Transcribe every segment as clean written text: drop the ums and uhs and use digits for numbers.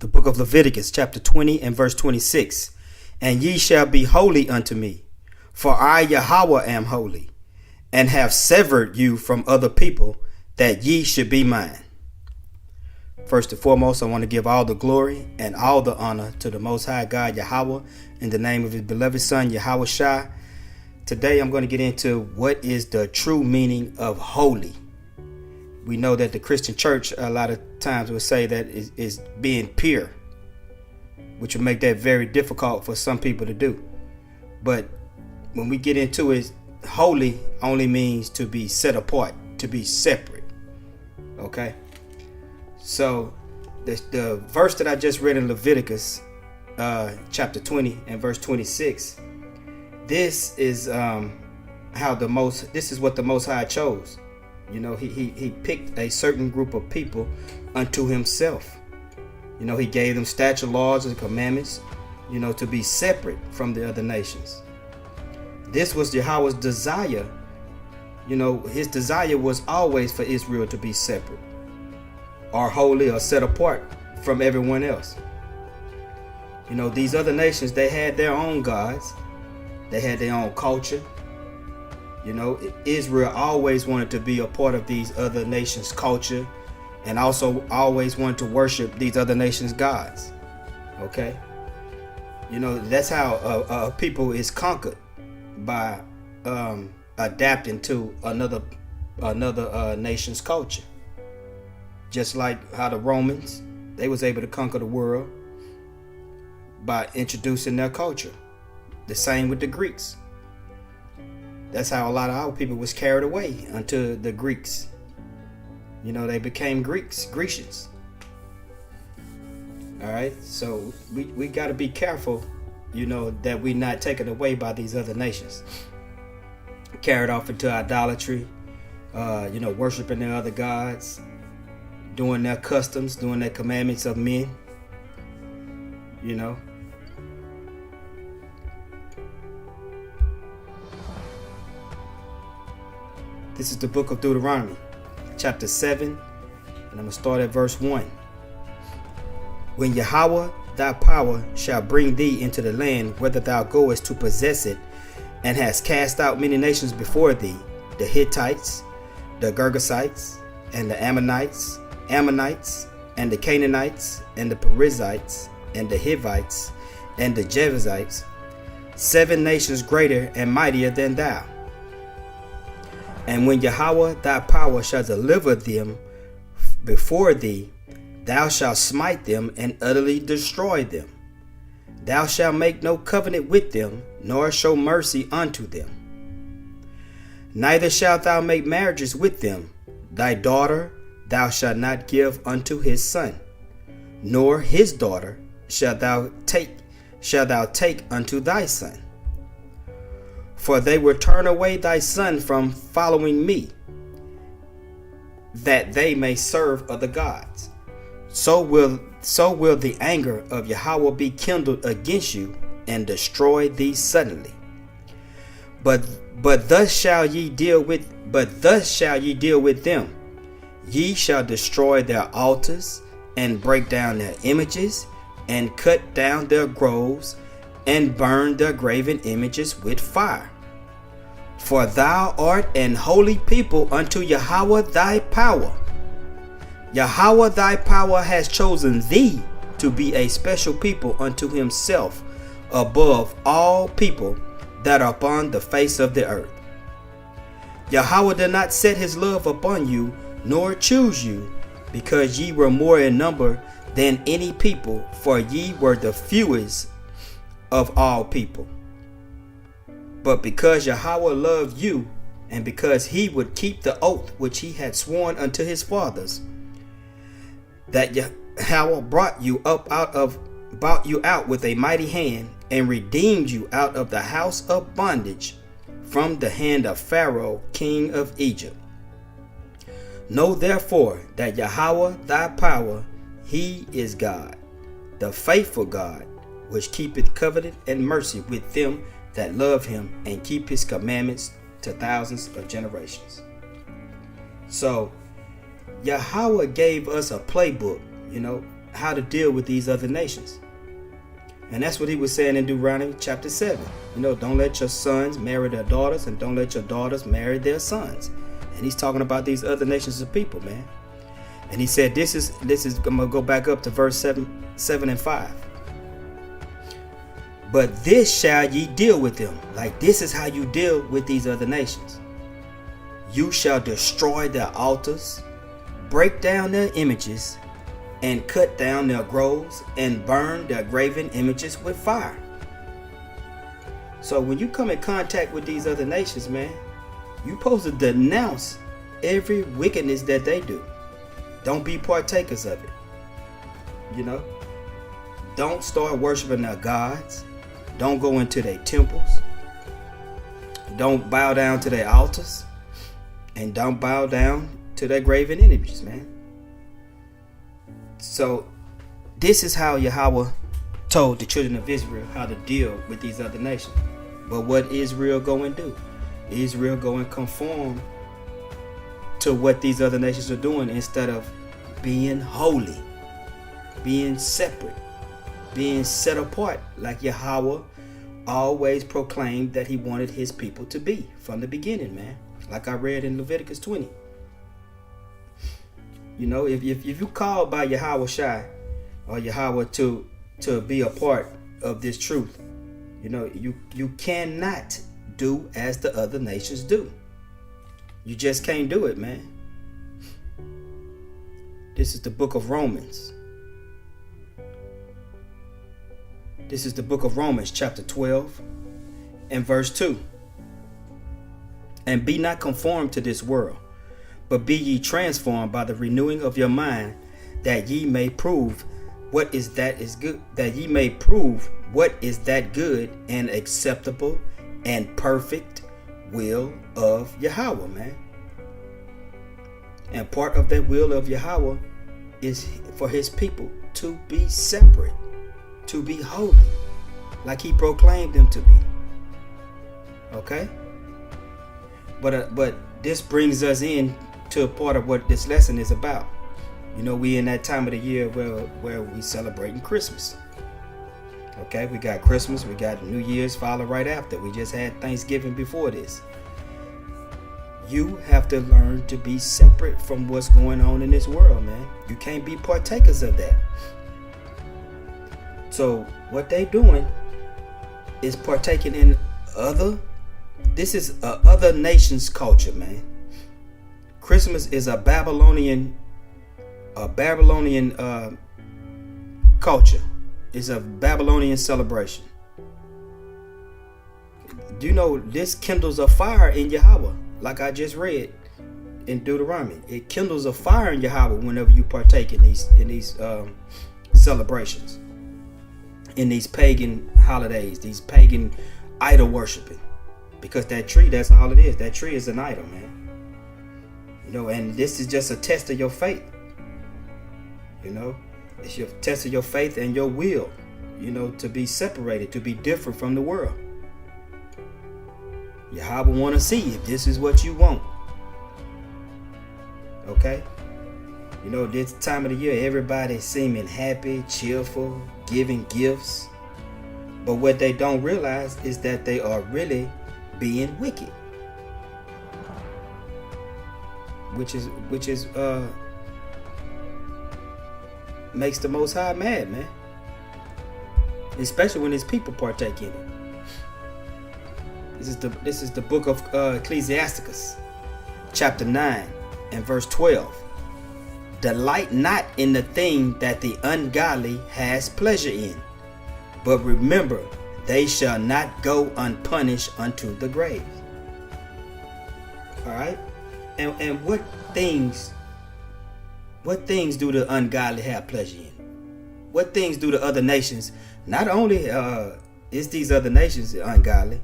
The book of Leviticus, chapter 20 and verse 26. And ye shall be holy unto me, for I, Yahweh, am holy, and have severed you from other people, that ye should be mine. First and foremost, I want to give all the glory and all the honor to the Most High God, Yahweh, in the name of his beloved Son, Yahawashi. Today, I'm going to get into what is the true meaning of holy. We know that the Christian church a lot of times will say that is being pure, which will make that very difficult for some people to do. But when we get into it, holy only means to be set apart, to be separate. Okay? So the verse that I just read in Leviticus chapter 20 and verse 26, this is this is what the Most High chose. You know, he picked a certain group of people unto himself. You know, he gave them statute, laws, and commandments, you know, to be separate from the other nations. This was Yahweh's desire. You know, his desire was always for Israel to be separate, or holy, or set apart from everyone else. You know, these other nations, they had their own gods. They had their own culture. You know, Israel always wanted to be a part of these other nations' culture, and also always wanted to worship these other nations' gods. Okay? You know, that's how a people is conquered, by adapting to another nation's culture. Just like how the Romans, they was able to conquer the world by introducing their culture. The same with the Greeks. That's how a lot of our people was carried away unto the Greeks. You know, they became Grecians. All right, so we got to be careful, you know, that we not taken away by these other nations, carried off into idolatry, you know, worshiping their other gods, doing their customs, doing their commandments of men, you know. This is the book of Deuteronomy, chapter 7, and I'm going to start at verse 1. When Yahweh thy power shall bring thee into the land whither thou goest to possess it, and hast cast out many nations before thee, the Hittites, the Girgashites, and the Ammonites, and the Canaanites, and the Perizzites, and the Hivites, and the Jebusites, 7 nations greater and mightier than thou. And when Yahweh thy power shall deliver them before thee, thou shalt smite them and utterly destroy them. Thou shalt make no covenant with them, nor show mercy unto them. Neither shalt thou make marriages with them. Thy daughter thou shalt not give unto his son, nor his daughter shalt thou take unto thy son. For they will turn away thy son from following me, that they may serve other gods. So will the anger of Yahweh be kindled against you, and destroy thee suddenly. But thus shall ye deal with them. Ye shall destroy their altars, and break down their images, and cut down their groves, and burn their graven images with fire. For thou art an holy people unto Yahweh thy power. Yahweh thy power has chosen thee to be a special people unto himself, above all people that are upon the face of the earth. Yahweh did not set his love upon you, nor choose you, because ye were more in number than any people, for ye were the fewest of all people. But because Yahweh loved you, and because he would keep the oath which he had sworn unto his fathers, that Yahweh brought you out with a mighty hand, and redeemed you out of the house of bondage, from the hand of Pharaoh king of Egypt. Know therefore that Yahweh thy power, he is God, the faithful God, which keepeth covenant and mercy with them that love him, and keep his commandments to thousands of generations. So Yahweh gave us a playbook, you know, how to deal with these other nations. And that's what he was saying in Deuteronomy chapter 7. Don't let your sons marry their daughters, and don't let your daughters marry their sons. And he's talking about these other nations of people, man. And he said, this is I'm gonna go back up to verse 7 and 5. But this shall ye deal with them. Like, this is how you deal with these other nations. You shall destroy their altars, break down their images, and cut down their groves, and burn their graven images with fire. So when you come in contact with these other nations, man, you're supposed to denounce every wickedness that they do. Don't be partakers of it. Don't start worshiping their gods. Don't go into their temples. Don't bow down to their altars. And don't bow down to their graven images, man. So this is how Yahweh told the children of Israel how to deal with these other nations. But what Israel go and do? Israel go and conform to what these other nations are doing, instead of being holy, being separate, being set apart, like Yahweh always proclaimed that he wanted his people to be from the beginning, man. Like I read in Leviticus 20. If you call by Yahawashi or Yahweh to be a part of this truth, you cannot do as the other nations do. You just can't do it, man. This is the book of Romans. This is the book of Romans, chapter 12 and verse 2. And be not conformed to this world, but be ye transformed by the renewing of your mind, that ye may prove what is that good and acceptable and perfect will of Yahweh, man. And part of that will of Yahweh is for his people to be separate, to be holy, like he proclaimed them to be. Okay? But this brings us in to a part of what this lesson is about. We in that time of the year where we celebrating Christmas. Okay, we got Christmas, we got New Year's follow right after. We just had Thanksgiving before this. You have to learn to be separate from what's going on in this world, man. You can't be partakers of that. So what they doing is partaking in this is other nations' culture, man. Christmas is a Babylonian culture. It's a Babylonian celebration. Do you know this kindles a fire in Yahweh, like I just read in Deuteronomy? It kindles a fire in Yahweh whenever you partake in these celebrations, in these pagan holidays, these pagan idol worshiping. Because that tree, that's all it is. That tree is an idol, man. And this is just a test of your faith. It's your test of your faith and your will, to be separated, to be different from the world. Yahweh want to see if this is what you want. Okay? This time of the year, everybody seeming happy, cheerful, giving gifts. But what they don't realize is that they are really being wicked. Which is makes the Most High mad, man. Especially when his people partake in it. This is the book of Ecclesiasticus, chapter 9 and verse 12. Delight not in the thing that the ungodly has pleasure in, but remember, they shall not go unpunished unto the grave. All right? And what things do the ungodly have pleasure in? What things do the other nations? Not only is these other nations ungodly,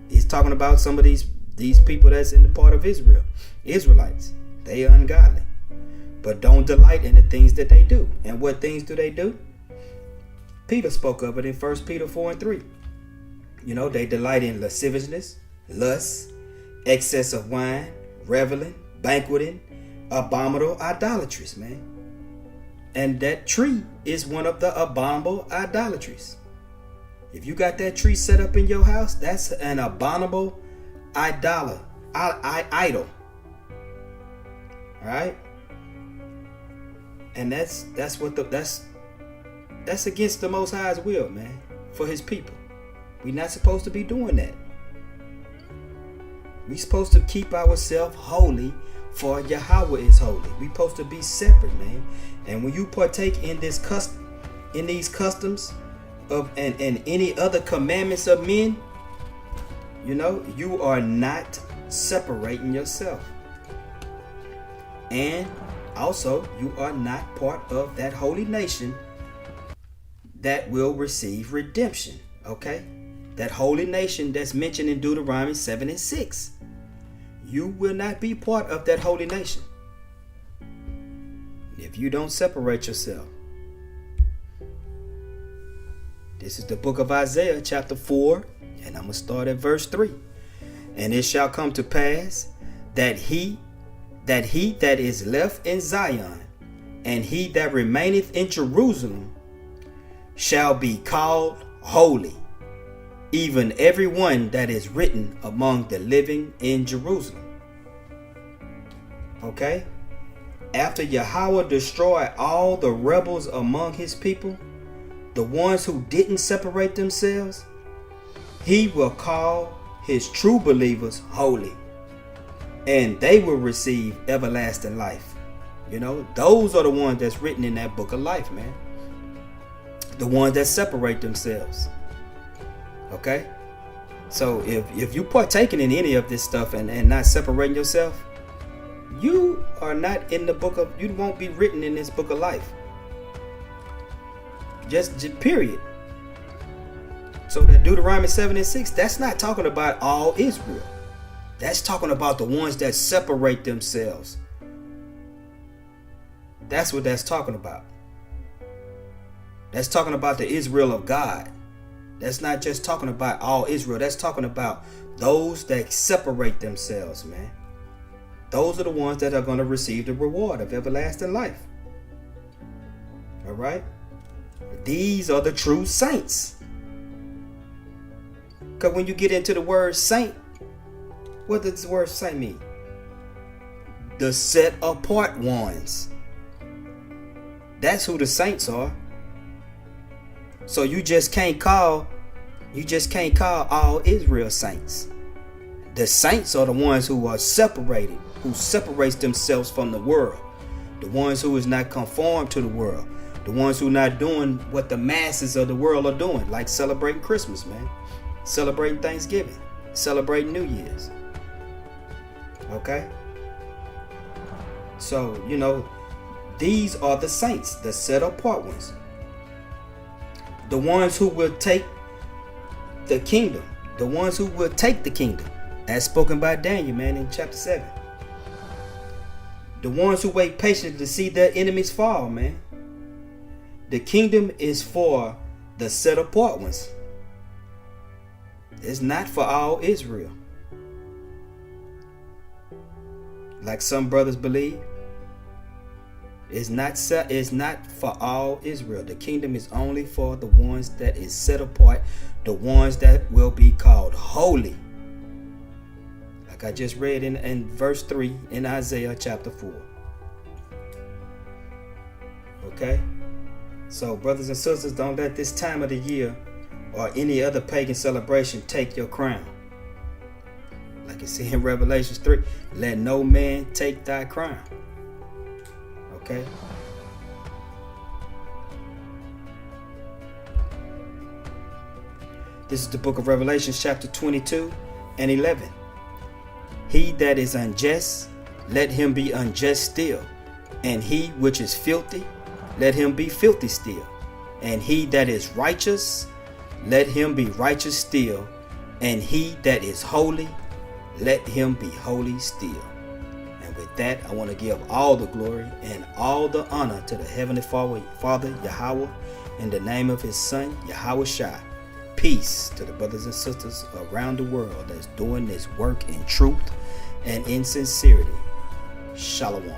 he's talking about some of these people that's in the part of Israel, Israelites. They are ungodly, but don't delight in the things that they do. And what things do they do? Peter spoke of it in 1 Peter 4 and 3. They delight in lasciviousness, lust, excess of wine, reveling, banqueting, abominable idolatries, man. And that tree is one of the abominable idolatries. If you got that tree set up in your house, that's an abominable idol. All right? And that's against the Most High's will, man, for his people. We're not supposed to be doing that. We're supposed to keep ourselves holy, for Yahweh is holy. We're supposed to be separate, man. And when you partake in these customs of and any other commandments of men, you are not separating yourself. And also, you are not part of that holy nation that will receive redemption. Okay? That holy nation that's mentioned in Deuteronomy 7 and 6. You will not be part of that holy nation if you don't separate yourself. This is the book of Isaiah chapter 4, and I'm going to start at verse 3. And it shall come to pass that he that is left in Zion, and he that remaineth in Jerusalem, shall be called holy, even every one that is written among the living in Jerusalem. Okay? After Yahweh destroyed all the rebels among his people, the ones who didn't separate themselves, he will call his true believers holy, and they will receive everlasting life. Those are the ones that's written in that book of life, man. The ones that separate themselves. Okay? So if you partaking in any of this stuff and not separating yourself, you are not in the book of, you won't be written in this book of life. Just period. So that Deuteronomy 7 and 6, that's not talking about all Israel. That's talking about the ones that separate themselves. That's what that's talking about. That's talking about the Israel of God. That's not just talking about all Israel. That's talking about those that separate themselves, man. Those are the ones that are going to receive the reward of everlasting life. All right? These are the true saints. Because when you get into the word saint, what does the word saint mean? The set apart ones. That's who the saints are. So you just can't call all Israel saints. The saints are the ones who are separated, who separates themselves from the world. The ones who is not conformed to the world. The ones who not doing what the masses of the world are doing, like celebrating Christmas, man. Celebrating Thanksgiving. Celebrating New Year's. Okay? So, these are the saints, the set apart ones. The ones who will take the kingdom. The ones who will take the kingdom. As spoken by Daniel, man, in chapter 7. The ones who wait patiently to see their enemies fall, man. The kingdom is for the set apart ones. It's not for all Israel. Like some brothers believe. It's not for all Israel. The kingdom is only for the ones that is set apart, the ones that will be called holy. Like I just read in verse 3 in Isaiah chapter 4. Okay? So brothers and sisters, don't let this time of the year or any other pagan celebration take your crown. Like it says in Revelation 3, let no man take thy crown. Okay? This is the book of Revelation chapter 22 and 11. He that is unjust, let him be unjust still. And he which is filthy, let him be filthy still. And he that is righteous, let him be righteous still. And he that is holy, let him be holy still. And with that, I want to give all the glory and all the honor to the Heavenly Father Yahweh, in the name of his Son, Yahawashi. Peace to the brothers and sisters around the world that's doing this work in truth and in sincerity. Shalom.